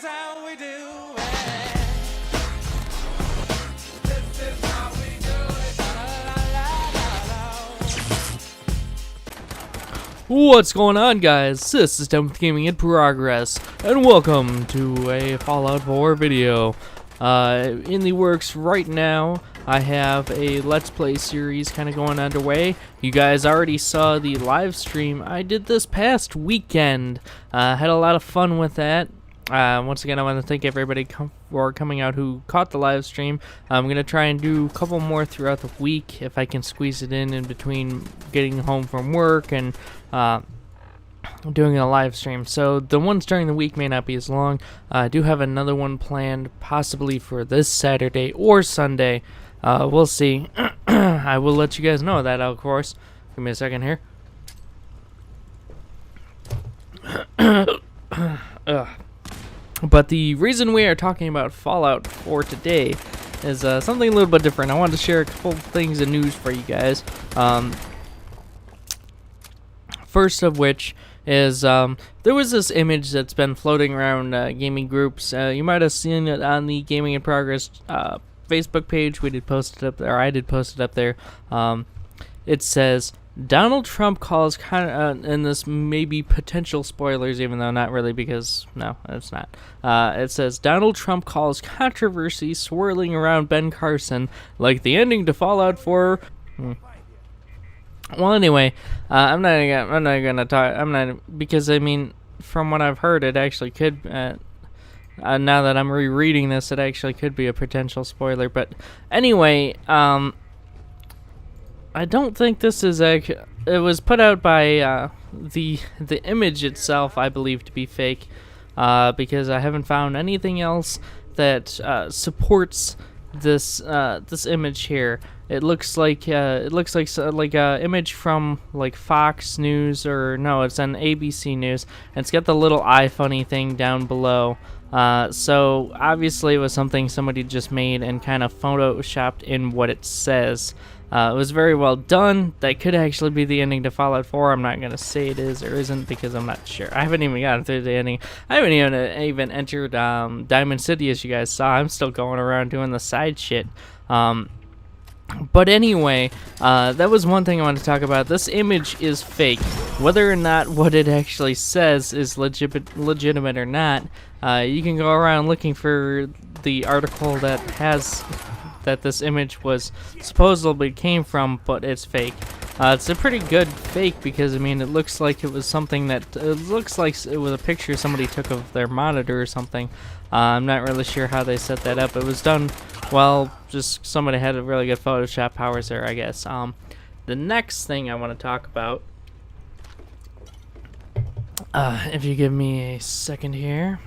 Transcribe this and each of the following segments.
is how we do it. This is how we do it. What's going on, guys? This is Done with Gaming in Progress, and welcome to a Fallout 4 video. In the works right now, I have a Let's Play series kind of going underway. You guys already saw the live stream I did this past weekend. Had a lot of fun with that. Once again, I want to thank everybody for coming out who caught the live stream. I'm going to try and do a couple more throughout the week if I can squeeze it in between getting home from work and doing a live stream. So the ones during the week may not be as long. I do have another one planned possibly for this Saturday or Sunday. We'll see. I will let you guys know that, of course. Give me a second here. But the reason we are talking about Fallout 4 today is something a little bit different. I wanted to share a couple things of news for you guys. First of which is there was this image that's been floating around gaming groups. You might have seen it on the Gaming in Progress Facebook page. We did post it up there. I did post it up there. It says Donald Trump calls and this may be potential spoilers, even though not really, because no, it's not. It says Donald Trump calls controversy swirling around Ben Carson like the ending to Fallout 4. Well, anyway, I'm not gonna talk. Because I mean, from what I've heard, it actually could. Now that I'm rereading this, it actually could be a potential spoiler. But anyway, I don't think this is it was put out by the image itself, I believe, to be fake, because I haven't found anything else that supports this image here. It looks like a image from like Fox News, or no, it's on ABC News, and it's got the little eye funny thing down below. So obviously it was something somebody just made and kind of photoshopped in what it says. It was very well done. That could actually be the ending to Fallout 4. I'm not going to say it is or isn't because I'm not sure. I haven't even gotten through the ending. I haven't even entered Diamond City, as you guys saw. I'm still going around doing the side shit. But anyway, that was one thing I wanted to talk about. This image is fake. Whether or not what it actually says is legitimate or not, you can go around looking for the article that has that this image was supposedly came from, but it's fake. It's a pretty good fake because, I mean, it looks like it was something that, it looks like it was a picture somebody took of their monitor or something. I'm not really sure how they set that up. It was done, well, just somebody had a really good Photoshop powers there, I guess. The next thing I want to talk about, if you give me a second here.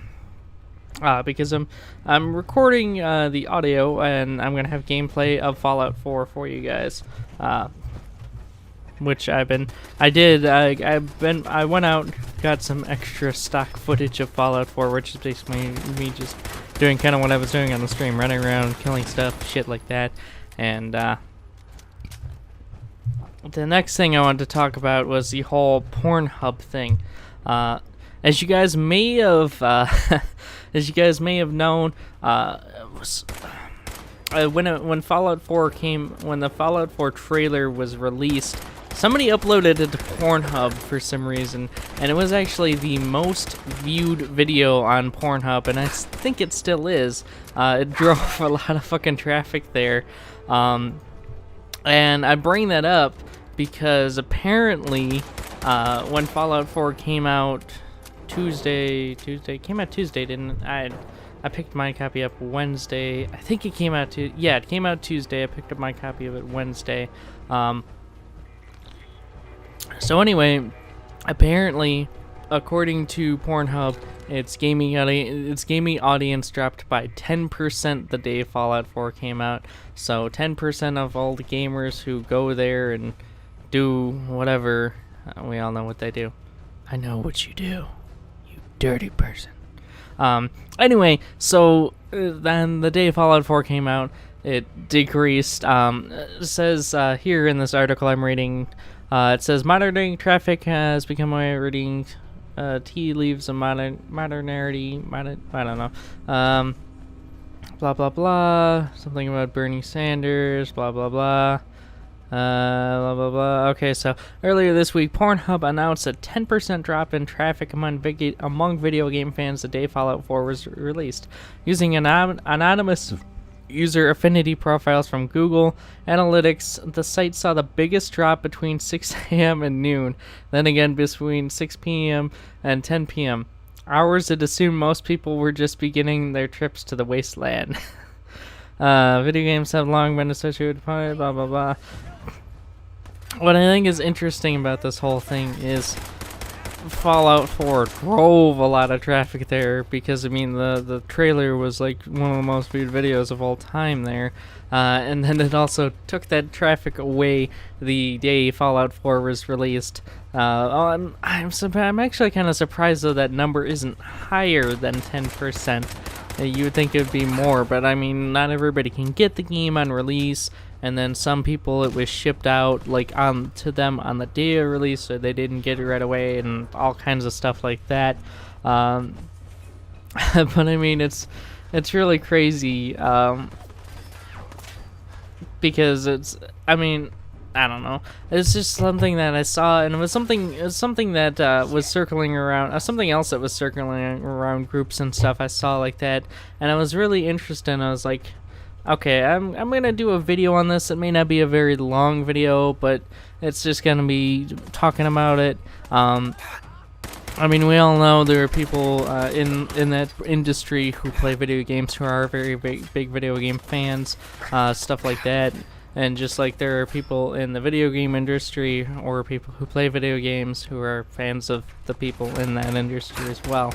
Because I'm recording the audio, and I'm gonna have gameplay of Fallout 4 for you guys, which I went out, got some extra stock footage of Fallout 4, which is basically me just doing kind of what I was doing on the stream, running around, killing stuff, shit like that. And the next thing I wanted to talk about was the whole Pornhub thing. As you guys may have, known, when Fallout 4 when the Fallout 4 trailer was released, somebody uploaded it to Pornhub for some reason, and it was actually the most viewed video on Pornhub, and I think it still is. It drove a lot of fucking traffic there, and I bring that up because apparently, when Fallout 4 came out Tuesday, didn't it? I picked my copy up Wednesday. I think it came out it came out Tuesday. I picked up my copy of it Wednesday. So anyway, apparently, according to Pornhub, its gaming audience dropped by 10% the day Fallout 4 came out. So 10% of all the gamers who go there and do whatever, we all know what they do. I know what you do, you dirty person. Anyway, so then the day Fallout 4 came out, it decreased. It says here in this article I'm reading, it says monitoring traffic has become a routine tea leaves of modernity. I don't know. Blah blah blah. Something about Bernie Sanders. Blah blah blah. Blah blah blah. Okay, so earlier this week, Pornhub announced a 10% drop in traffic among video game fans the day Fallout 4 was released. Using anonymous user affinity profiles from Google Analytics, the site saw the biggest drop between 6 a.m. and noon, then again between 6 p.m. and 10 p.m. Hours it assumed most people were just beginning their trips to the wasteland. Video games have long been associated with blah blah blah. What I think is interesting about this whole thing is Fallout 4 drove a lot of traffic there because, I mean, the trailer was like one of the most viewed videos of all time there. And then it also took that traffic away the day Fallout 4 was released. I'm actually kind of surprised, though, that number isn't higher than 10%. You would think it would be more, but I mean, not everybody can get the game on release. And then some people, it was shipped out like to them on the day of release, so they didn't get it right away, and all kinds of stuff like that. But I mean, it's really crazy because I mean, I don't know. It's just something that I saw, and it was something that was circling around. Something else that was circling around groups and stuff. I saw like that, and I was really interested. And I was like, okay, I'm gonna do a video on this. It may not be a very long video, but it's just gonna be talking about it. I mean, we all know there are people in that industry who play video games who are very big video game fans, stuff like that. And just like there are people in the video game industry or people who play video games who are fans of the people in that industry as well.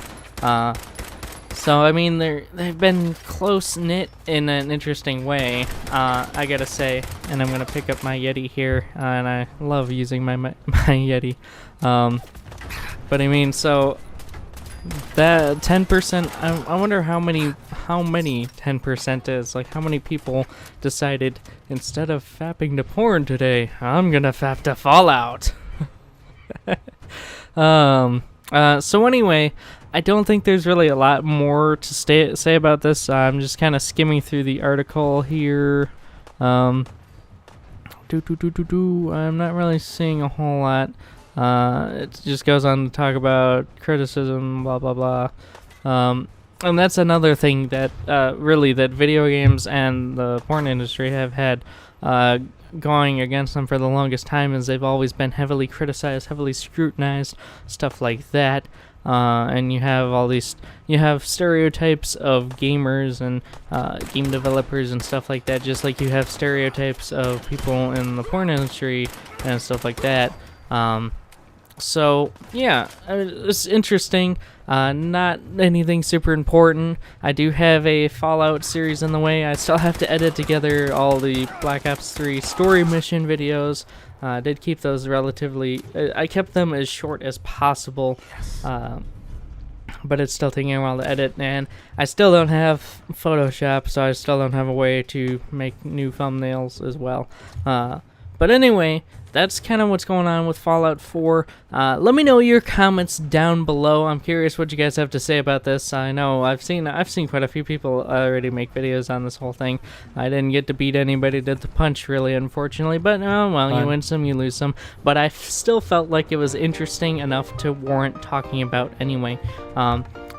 So, I mean, they've been close-knit in an interesting way, I gotta say. And I'm gonna pick up my Yeti here, and I love using my Yeti. But I mean, so that 10%, I wonder how many 10% is. Like, how many people decided, instead of fapping to porn today, I'm gonna fap to Fallout. So anyway, I don't think there's really a lot more to say about this. I'm just kind of skimming through the article here. I'm not really seeing a whole lot. It just goes on to talk about criticism, blah blah blah. And that's another thing that really that video games and the porn industry have had going against them for the longest time, is they've always been heavily criticized, heavily scrutinized, stuff like that. And you have stereotypes of gamers and game developers and stuff like that, just like you have stereotypes of people in the porn industry and stuff like that. So yeah, it's interesting. Not anything super important. I do have a Fallout series in the way. I still have to edit together all the Black Ops 3 story mission videos. I did keep those relatively... I kept them as short as possible, but it's still taking a while to edit, and I still don't have Photoshop, so I still don't have a way to make new thumbnails as well. But anyway, that's kind of what's going on with Fallout 4. Let me know your comments down below. I'm curious what you guys have to say about this. I know I've seen quite a few people already make videos on this whole thing. I didn't get to beat anybody to the punch, really, unfortunately. But oh well, you win some, you lose some. But I still felt like it was interesting enough to warrant talking about anyway.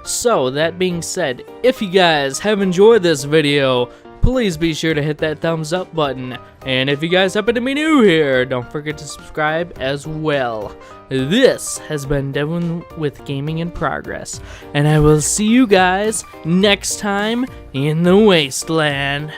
So that being said, if you guys have enjoyed this video, please be sure to hit that thumbs up button. And if you guys happen to be new here, don't forget to subscribe as well. This has been Devin with Gaming in Progress, and I will see you guys next time in the Wasteland.